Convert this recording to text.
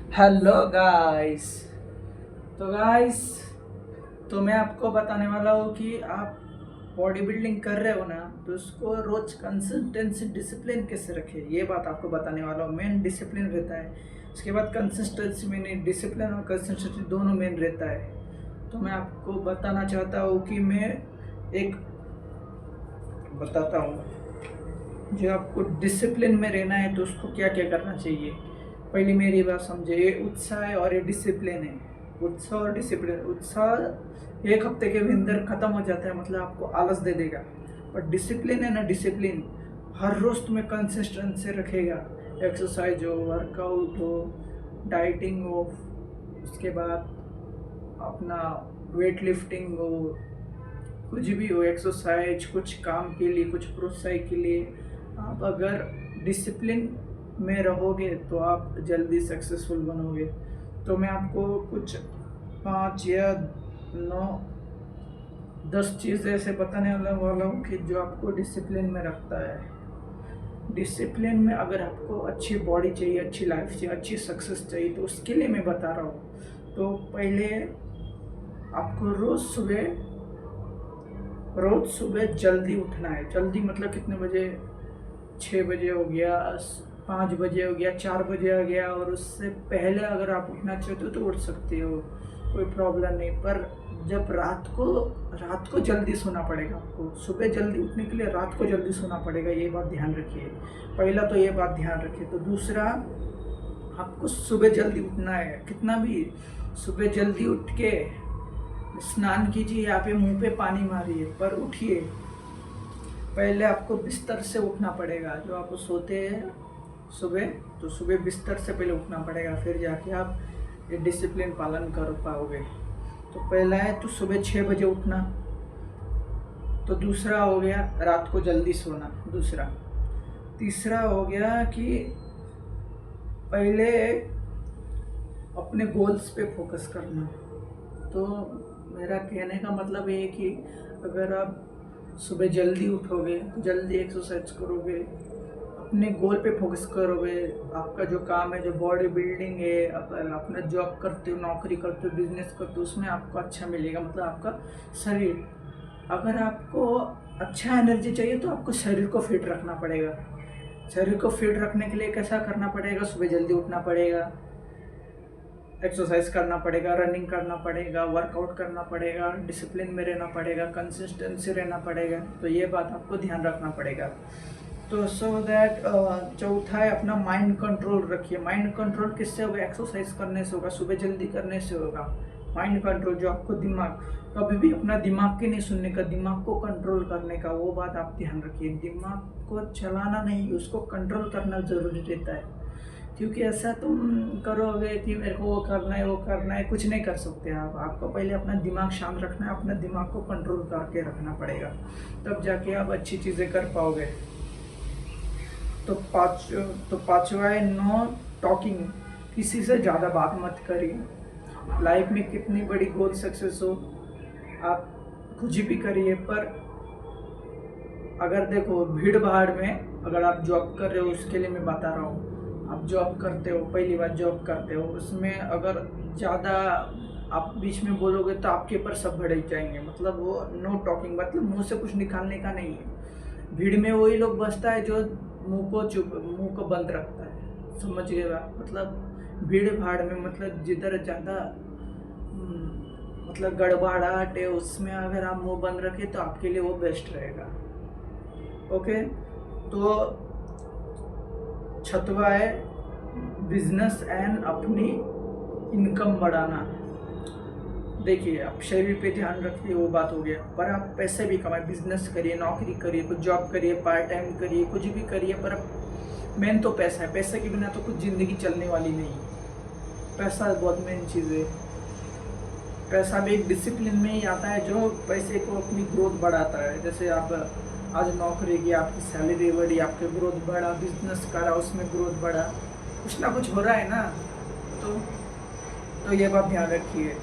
Hello guys. तो guys, तो मैं आपको बताने वाला हूँ कि आप बॉडी बिल्डिंग कर रहे हो ना, तो उसको रोज कंसिस्टेंसी डिसिप्लिन कैसे रखें, ये बात आपको बताने वाला हूँ। मेन डिसिप्लिन रहता है, उसके बाद कंसिस्टेंसी में नहीं, डिसिप्लिन और कंसिस्टेंसी दोनों मेन रहता है। तो मैं आपको बताना चाहता हूँ कि मैं एक बताता हूँ, जो आपको डिसिप्लिन में रहना है तो उसको क्या क्या करना चाहिए। पहले मेरी बात समझे, ये उत्साह है और ये डिसिप्लिन है। उत्साह और डिसिप्लिन, उत्साह एक हफ्ते के अंदर खत्म हो जाता है, मतलब आपको आलस दे देगा। पर डिसिप्लिन है ना, डिसिप्लिन हर रोज तुम्हें कंसिस्टेंट से रखेगा। एक्सरसाइज हो, वर्कआउट हो, डाइटिंग हो, उसके बाद अपना वेट लिफ्टिंग हो, कुछ भी हो, एक्सरसाइज, कुछ काम के लिए, कुछ प्रोत्साहन के लिए, आप अगर डिसिप्लिन में रहोगे तो आप जल्दी सक्सेसफुल बनोगे। तो मैं आपको कुछ 5 या 9 10 चीज़ ऐसे बताने वाला हूँ कि जो आपको डिसिप्लिन में रखता है। डिसिप्लिन में अगर आपको अच्छी बॉडी चाहिए, अच्छी लाइफ चाहिए, अच्छी सक्सेस चाहिए, तो उसके लिए मैं बता रहा हूँ। तो पहले आपको रोज सुबह जल्दी उठना है। जल्दी मतलब कितने बजे? 6 बजे हो गया, 5 बजे हो गया, 4 बजे आ गया, और उससे पहले अगर आप उठना चाहते हो तो उठ सकते हो, कोई प्रॉब्लम नहीं। पर जब रात को जल्दी सोना पड़ेगा आपको। सुबह जल्दी उठने के लिए रात को जल्दी सोना पड़ेगा, ये बात ध्यान रखिए। पहला तो ये बात ध्यान रखिए। तो दूसरा, आपको सुबह जल्दी उठना है, कितना भी सुबह जल्दी उठ के स्नान कीजिए, यहाँ पे मुंह पे पानी मारिए, पर उठिए। पहले आपको बिस्तर से उठना पड़ेगा। जो आप सोते हैं सुबह, तो सुबह बिस्तर से पहले उठना पड़ेगा, फिर जाके आप ये डिसिप्लिन पालन कर पाओगे। तो पहला है तो सुबह 6 बजे उठना। तो दूसरा हो गया रात को जल्दी सोना, दूसरा। तीसरा हो गया कि पहले अपने गोल्स पे फोकस करना। तो मेरा कहने का मतलब ये है कि अगर आप सुबह जल्दी उठोगे, जल्दी एक्सरसाइज करोगे, अपने गोल पे फोकस करोगे, आपका जो काम है, जो बॉडी बिल्डिंग है, अगर अपना जॉब करते हो, नौकरी करते हो, बिजनेस करते हो, उसमें आपको अच्छा मिलेगा। मतलब आपका शरीर, अगर आपको अच्छा एनर्जी चाहिए तो आपको शरीर को फिट रखना पड़ेगा। शरीर को फिट रखने के लिए कैसा करना पड़ेगा? सुबह जल्दी उठना पड़ेगा, एक्सरसाइज करना पड़ेगा, रनिंग करना पड़ेगा, वर्कआउट करना पड़ेगा, डिसिप्लिन में रहना पड़ेगा, कंसिस्टेंसी रहना पड़ेगा। तो ये बात आपको ध्यान रखना पड़ेगा। तो सो दैट चौथा है अपना माइंड कंट्रोल रखिए। माइंड कंट्रोल किससे होगा? एक्सरसाइज करने से होगा, सुबह जल्दी करने से होगा। माइंड कंट्रोल, जो आपको दिमाग, कभी भी अपना दिमाग के नहीं सुनने का, दिमाग को कंट्रोल करने का, वो बात आप ध्यान रखिए। दिमाग को चलाना नहीं, उसको कंट्रोल करना जरूरी रहता है। क्योंकि ऐसा तुम करोगे कि मेरे को वो करना है, वो करना है, कुछ नहीं कर सकते आप। आपको पहले अपना दिमाग शांत रखना है, अपना दिमाग को कंट्रोल करके रखना पड़ेगा, तब जाके आप अच्छी चीज़ें कर पाओगे। तो पांचवा है नो टॉकिंग। किसी से ज़्यादा बात मत करिए। लाइफ में कितनी बड़ी गोल सक्सेस हो, आप कुछ भी करिए, पर अगर देखो भीड़ भाड़ में अगर आप जॉब कर रहे हो, उसके लिए मैं बता रहा हूँ। आप जॉब करते हो, पहली बार जॉब करते हो, उसमें अगर ज़्यादा आप बीच में बोलोगे तो आपके ऊपर सब भड़क जाएंगे। मतलब वो नो टॉकिंग, मतलब मुंह से कुछ निकालने का नहीं है। भीड़ में वही लोग बसता है जो मुंह को बंद रखता है, समझ गए बात? मतलब भीड़ भाड़ में, मतलब जिधर ज़्यादा मतलब गड़बड़ाहट है, उसमें अगर आप मुंह बंद रखें तो आपके लिए वो बेस्ट रहेगा। ओके। तो छठवा है बिजनेस एंड अपनी इनकम बढ़ाना। देखिए, आप शरीर पे ध्यान रखिए, वो बात हो गया, पर आप पैसे भी कमाए, बिजनेस करिए, नौकरी करिए, कुछ जॉब करिए, पार्ट टाइम करिए, कुछ भी करिए, पर मेन तो पैसा है। पैसे के बिना तो कुछ ज़िंदगी चलने वाली नहीं है। पैसा बहुत मेन चीज़ है। पैसा भी एक डिसिप्लिन में ही आता है, जो पैसे को अपनी ग्रोथ बढ़ाता है। जैसे आप आज नौकरी की, आपकी सैलरी बढ़ी, आपका ग्रोथ बढ़ा, बिजनेस करा, उसमें ग्रोथ बढ़ा, कुछ ना कुछ हो रहा है ना। तो ये बात ध्यान रखिए।